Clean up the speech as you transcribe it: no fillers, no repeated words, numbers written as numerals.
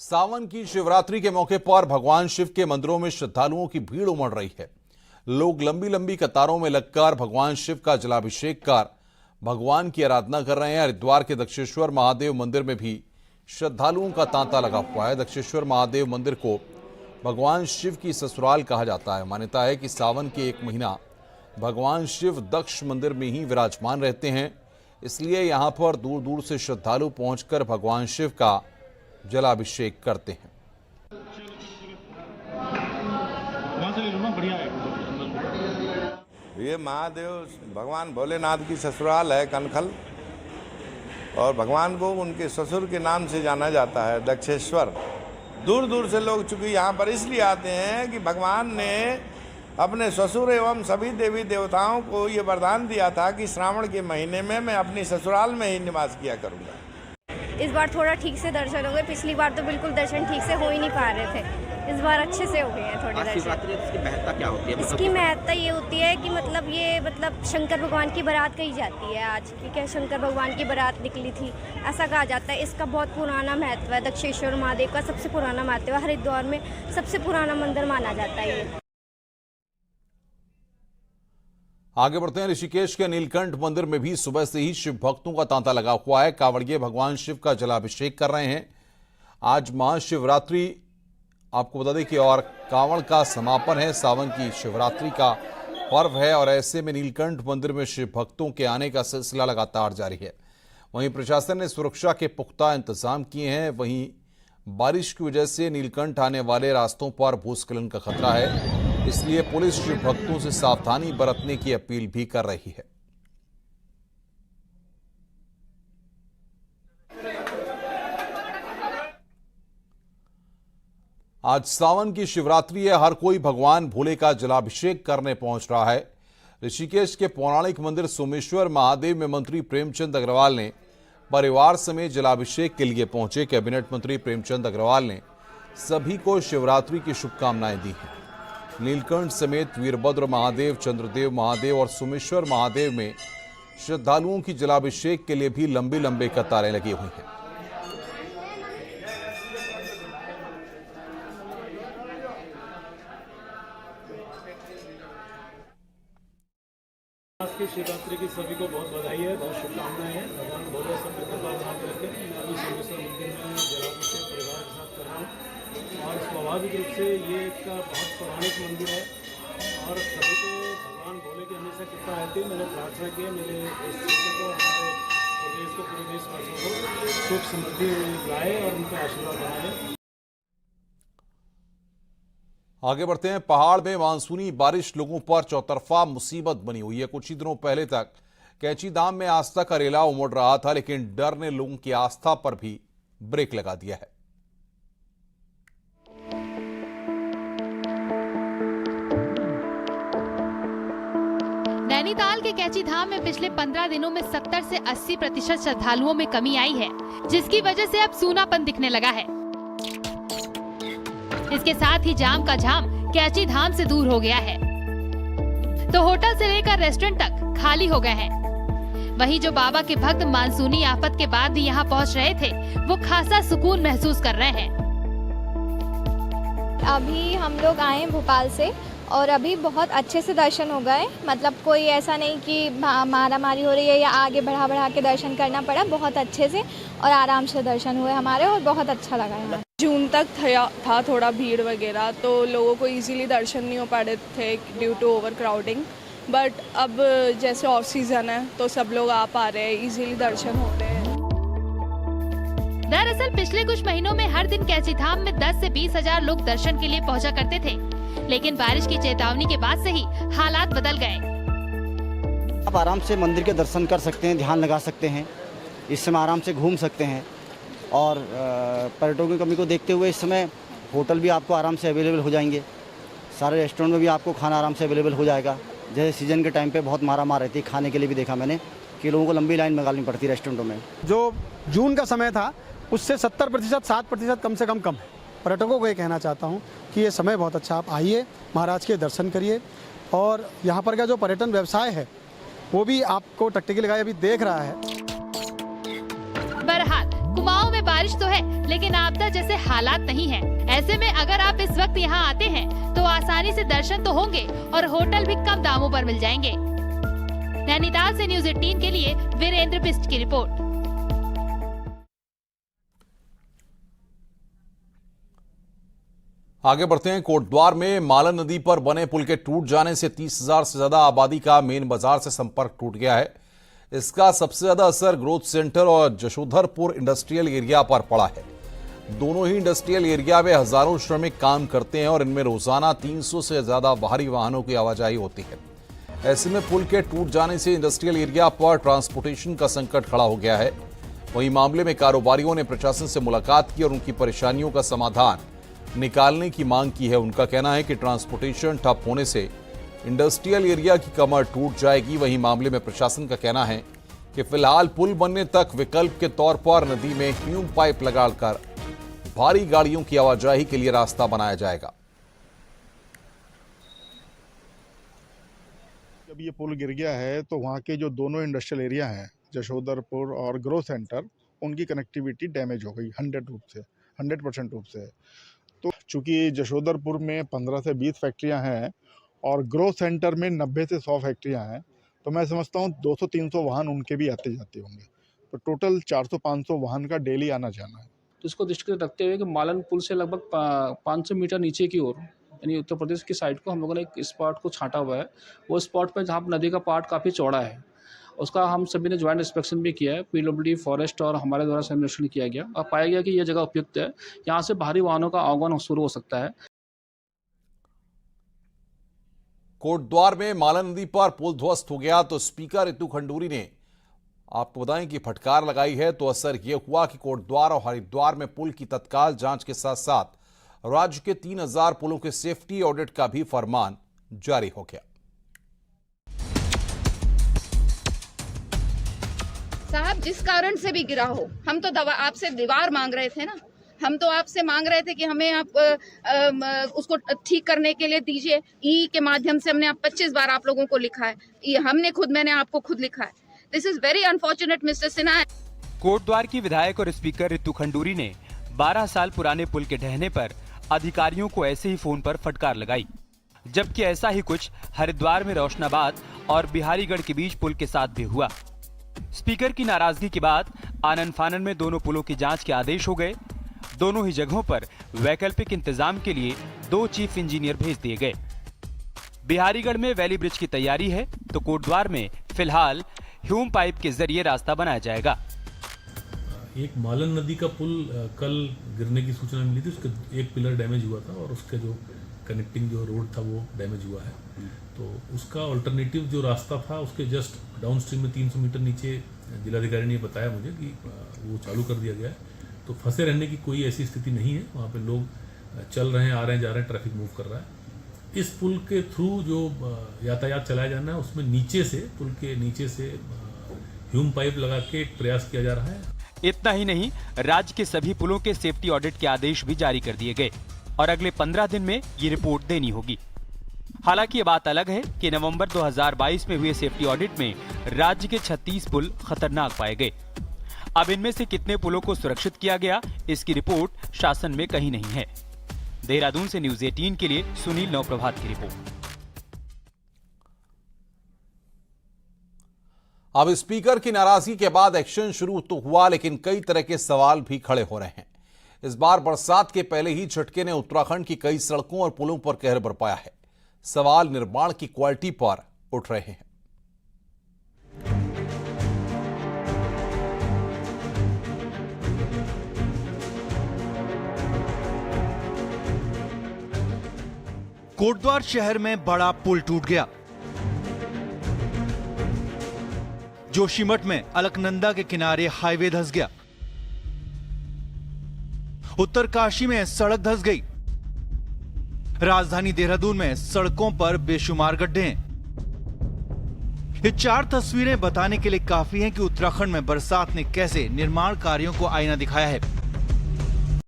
सावन की शिवरात्रि के मौके पर भगवान शिव के मंदिरों में श्रद्धालुओं की भीड़ उमड़ रही है। लोग लंबी लंबी कतारों में लगकर भगवान शिव का जलाभिषेक कर भगवान की आराधना कर रहे हैं। हरिद्वार के दक्षेश्वर महादेव मंदिर में भी श्रद्धालुओं का तांता लगा हुआ है। दक्षेश्वर महादेव मंदिर को भगवान शिव की ससुराल कहा जाता है। मान्यता है कि सावन के एक महीना भगवान शिव दक्ष मंदिर में ही विराजमान रहते हैं, इसलिए यहां पर दूर दूर से श्रद्धालु पहुंचकर भगवान शिव का जलाभिषेक करते हैं। ये महादेव भगवान भोलेनाथ की ससुराल है कनखल, और भगवान को उनके ससुर के नाम से जाना जाता है दक्षेश्वर। दूर दूर से लोग चूंकि यहाँ पर इसलिए आते हैं कि भगवान ने अपने ससुर एवं सभी देवी देवताओं को ये वरदान दिया था कि श्रावण के महीने में मैं अपनी ससुराल में ही निवास किया करूँगा। इस बार थोड़ा ठीक से दर्शन हो गए। पिछली बार तो बिल्कुल दर्शन ठीक से हो ही नहीं पा रहे थे। इस बार अच्छे से हो गए हैं थोड़े दर्शन। इसकी महत्ता क्या होती है? इसकी महत्ता ये होती है कि मतलब शंकर भगवान की बारात कही जाती है आज, क्योंकि शंकर भगवान की बारात निकली थी, ऐसा कहा जाता है। इसका बहुत पुराना महत्व है। दक्षेश्वर महादेव का सबसे पुराना महत्व है। हरिद्वार में सबसे पुराना मंदिर माना जाता है ये। आगे बढ़ते हैं। ऋषिकेश के नीलकंठ मंदिर में भी सुबह से ही शिव भक्तों का तांता लगा हुआ है। कांवड़िये भगवान शिव का जलाभिषेक कर रहे हैं। आज महाशिवरात्रि आपको बता दें कि और कांवड़ का समापन है। सावन की शिवरात्रि का पर्व है और ऐसे में नीलकंठ मंदिर में शिव भक्तों के आने का सिलसिला लगातार जारी है। वहीं प्रशासन ने सुरक्षा के पुख्ता इंतजाम किए हैं। वहीं बारिश की वजह से नीलकंठ आने वाले रास्तों पर भूस्खलन का खतरा है, इसलिए पुलिस शिव भक्तों से सावधानी बरतने की अपील भी कर रही है। आज सावन की शिवरात्रि है। हर कोई भगवान भोले का जलाभिषेक करने पहुंच रहा है। ऋषिकेश के पौराणिक मंदिर सोमेश्वर महादेव में मंत्री प्रेमचंद अग्रवाल ने परिवार समेत जलाभिषेक के लिए पहुंचे। कैबिनेट मंत्री प्रेमचंद अग्रवाल ने सभी को शिवरात्रि की शुभकामनाएं दी हैं। नीलकंठ समेत वीरभद्र महादेव, चंद्रदेव महादेव और सोमेश्वर महादेव में श्रद्धालुओं की जलाभिषेक के लिए भी लंबी लंबी कतारें लगी हुई हैं। आज की शिवरात्रि की सभी को बहुत बधाई है, बहुत शुभकामनाएं हैं। भगवान भोले सब कृपा बनाए रखें। मैं अभी सोमेश्वर मंदिर में जलाभिषेक परिवार के साथ कर रहा हूँ और स्वाभाविक रूप से ये एक बहुत पौराणिक मंदिर है और सभी को भगवान भोले की हमेशा कृपा रहती है। मैंने प्रार्थना की है मेरे इस क्षेत्र को, हमारे प्रदेश को, पूरे देशवासियों को सुख समृद्धि लाए और उनका आशीर्वाद बनाए। आगे बढ़ते हैं। पहाड़ में मानसूनी बारिश लोगों पर चौतरफा मुसीबत बनी हुई है। कुछ ही दिनों पहले तक कैंची धाम में आस्था का रेला उमड़ रहा था, लेकिन डर ने लोगों की आस्था पर भी ब्रेक लगा दिया है। नैनीताल के कैंची धाम में पिछले 15 दिनों में 70 से 80% श्रद्धालुओं में कमी आई है, जिसकी वजह से अब सूनापन दिखने लगा है। इसके साथ ही जाम का झाम कैंची धाम से दूर हो गया है, तो होटल से लेकर रेस्टोरेंट तक खाली हो गए हैं। वहीं जो बाबा के भक्त मानसूनी आफत के बाद भी यहाँ पहुँच रहे थे, वो खासा सुकून महसूस कर रहे हैं। अभी हम लोग आए भोपाल से और अभी बहुत अच्छे से दर्शन हो गए। मतलब कोई ऐसा नहीं कि मारा मारी हो रही है या आगे बढ़ा के दर्शन करना पड़ा। बहुत अच्छे से और आराम से दर्शन हुए हमारे और बहुत अच्छा लगा है। जून तक था थोड़ा भीड़ वगैरह, तो लोगों को इजीली दर्शन नहीं हो पा रहे थे due to overcrowding. But अब जैसे ऑफ सीजन है तो सब लोग आ पा रहे हैं, इजीली दर्शन हो रहे हैं। दरअसल पिछले कुछ महीनों में हर दिन कैंची धाम में 10 से 20 हजार लोग दर्शन के लिए पहुंचा करते थे, लेकिन बारिश की चेतावनी के बाद से ही हालात बदल गए। आप आराम से मंदिर के दर्शन कर सकते हैं, ध्यान लगा सकते हैं, इस समय आराम से घूम सकते हैं और पर्यटकों की कमी को देखते हुए इस समय होटल भी आपको आराम से अवेलेबल हो जाएंगे। सारे रेस्टोरेंट में भी आपको खाना आराम से अवेलेबल हो जाएगा। जैसे सीजन के टाइम पे बहुत मार रहती है खाने के लिए, भी देखा मैंने कि लोगों को लंबी लाइन लगानी पड़ती है रेस्टोरेंटों में। जो जून का समय था उससे 70% 60% कम से कम है। पर्यटकों को ये कहना चाहता हूँ कि ये समय बहुत अच्छा, आप आइए, महाराज के दर्शन करिए और यहाँ पर का जो पर्यटन व्यवसाय है वो भी आपको टकटकी लगाए अभी देख रहा है। बहरहाल कुमाऊं में बारिश तो है, लेकिन आपदा जैसे हालात नहीं है। ऐसे में अगर आप इस वक्त यहाँ आते हैं तो आसानी से दर्शन तो होंगे और होटल भी कम दामों पर मिल जाएंगे। नैनीताल से न्यूज़ 18 के लिए वीरेंद्र बिस्ट की रिपोर्ट। आगे बढ़ते हैं। कोटद्वार में मालन नदी पर बने पुल के टूट जाने से 30,000 से ज्यादा आबादी का मेन बाजार से संपर्क टूट गया है। इसका सबसे ज्यादा असर ग्रोथ सेंटर और जशोधरपुर इंडस्ट्रियल एरिया पर पड़ा है। दोनों ही इंडस्ट्रियल एरिया में हजारों श्रमिक काम करते हैं और इनमें रोजाना 300 से ज्यादा बाहरी वाहनों की आवाजाही होती है। ऐसे में पुल के टूट जाने से इंडस्ट्रियल एरिया पर ट्रांसपोर्टेशन का संकट खड़ा हो गया है। वहीं मामले में कारोबारियों ने प्रशासन से मुलाकात की और उनकी परेशानियों का समाधान निकालने की मांग की है। उनका कहना है कि ट्रांसपोर्टेशन ठप होने से इंडस्ट्रियल एरिया की कमर टूट जाएगी। वहीं मामले में प्रशासन का कहना है कि फिलहाल पुल बनने तक विकल्प के तौर पर नदी में ह्यूम पाइप लगाकर भारी गाड़ियों की आवाजाही के लिए रास्ता बनाया जाएगा। जब ये पुल गिर गया है तो वहाँ के जो दोनों इंडस्ट्रियल एरिया हैं, जशोधरपुर और ग्रोथ सेंटर, उनकी कनेक्टिविटी डैमेज हो गई 100% रूप से। तो चूंकि जशोधरपुर में 15 से 20 फैक्ट्रियां हैं और ग्रोथ सेंटर में 90 से 100 फैक्ट्रियां हैं, तो मैं समझता हूं 200-300 वाहन उनके भी आते जाते होंगे। तो टोटल 400-500 वाहन का डेली आना जाना है। तो इसको दृष्टिगत रखते हुए कि मालन पुल से लगभग 500 मीटर नीचे की ओर, यानी उत्तर प्रदेश की साइड को हम लोगों ने एक स्पॉट को छांटा हुआ है। वो स्पॉट पर जहाँ नदी का पार्ट काफ़ी चौड़ा है, उसका हम सभी ने ज्वाइंट इंस्पेक्शन भी किया है। PWD, फॉरेस्ट और हमारे द्वारा सर्वेक्षण किया गया और पाया गया कि यह जगह उपयुक्त है। यहाँ से भारी वाहनों का आवागमन शुरू हो सकता है। कोटद्वार में मालन नदी पर पुल ध्वस्त हो गया तो स्पीकर रितु खंडूरी ने आपको बताएं कि फटकार लगाई है। तो असर यह हुआ कि कोटद्वार और हरिद्वार में पुल की तत्काल जांच के साथ साथ राज्य के 3000 पुलों के सेफ्टी ऑडिट का भी फरमान जारी हो गया। साहब, जिस कारण से भी गिरा हो, हम तो आपसे दीवार मांग रहे थे ना। हम तो आपसे मांग रहे थे कि हमें आप उसको ठीक करने के लिए दीजिए। ई के माध्यम से हमने 25 बार आप लोगों को लिखा है। मैंने आपको खुद लिखा है। This is very unfortunate mister Sinha. Kotdwar की विधायक और स्पीकर रितु खंडूरी ने 12 साल पुराने पुल के ढहने पर अधिकारियों को ऐसे ही फोन पर फटकार लगाई, जबकि ऐसा ही कुछ हरिद्वार में रोशनाबाद और बिहारीगढ़ के बीच पुल के साथ भी हुआ। स्पीकर की नाराजगी के बाद आनन फानन में दोनों पुलों की जांच के आदेश हो गए। दोनों ही जगहों पर वैकल्पिक इंतजाम के लिए 2 चीफ इंजीनियर भेज दिए गए। बिहारीगढ़ में वैली ब्रिज की तैयारी है तो कोटद्वार में फिलहाल ह्यूम पाइप के जरिए रास्ता बनाया जाएगा। एक मालन नदी का पुल कल गिरने की सूचना मिली थी। उसका एक पिलर डैमेज हुआ था और उसका जो कनेक्टिंग जो रोड था वो डैमेज हुआ है। तो उसका अल्टरनेटिव जो रास्ता था उसके जस्ट डाउन स्ट्रीम में 300 मीटर नीचे जिलाधिकारी ने बताया मुझे कि वो चालू कर दिया गया है। तो फंसे रहने की कोई ऐसी स्थिति नहीं है। वहाँ पे लोग चल रहे हैं, आ रहे हैं, जा रहे हैं, ट्रैफिक मूव कर रहा है। इस पुल के थ्रू जो यातायात चलाया जाना है उसमें नीचे से, पुल के नीचे से ह्यूम पाइप लगा के एक प्रयास किया जा रहा है। इतना ही नहीं, राज्य के सभी पुलों के सेफ्टी ऑडिट के आदेश भी जारी कर दिए गए और अगले 15 दिन में ये रिपोर्ट देनी होगी। हालांकि ये बात अलग है कि नवंबर 2022 में हुए सेफ्टी ऑडिट में राज्य के 36 पुल खतरनाक पाए गए। अब इनमें से कितने पुलों को सुरक्षित किया गया, इसकी रिपोर्ट शासन में कहीं नहीं है। देहरादून से न्यूज़ 18 के लिए सुनील नवप्रभात की रिपोर्ट। अब स्पीकर की नाराजगी के बाद एक्शन शुरू तो हुआ, लेकिन कई तरह के सवाल भी खड़े हो रहे हैं। इस बार बरसात के पहले ही झटके ने उत्तराखंड की कई सड़कों और पुलों पर कहर बरपाया है। सवाल निर्माण की क्वालिटी पर उठ रहे हैं। कोटद्वार शहर में बड़ा पुल टूट गया। जोशीमठ में अलकनंदा के किनारे हाईवे धंस गया। उत्तरकाशी में सड़क धंस गई। राजधानी देहरादून में सड़कों पर बेशुमार गड्ढे हैं। ये 4 तस्वीरें बताने के लिए काफी हैं कि उत्तराखंड में बरसात ने कैसे निर्माण कार्यों को आईना दिखाया है।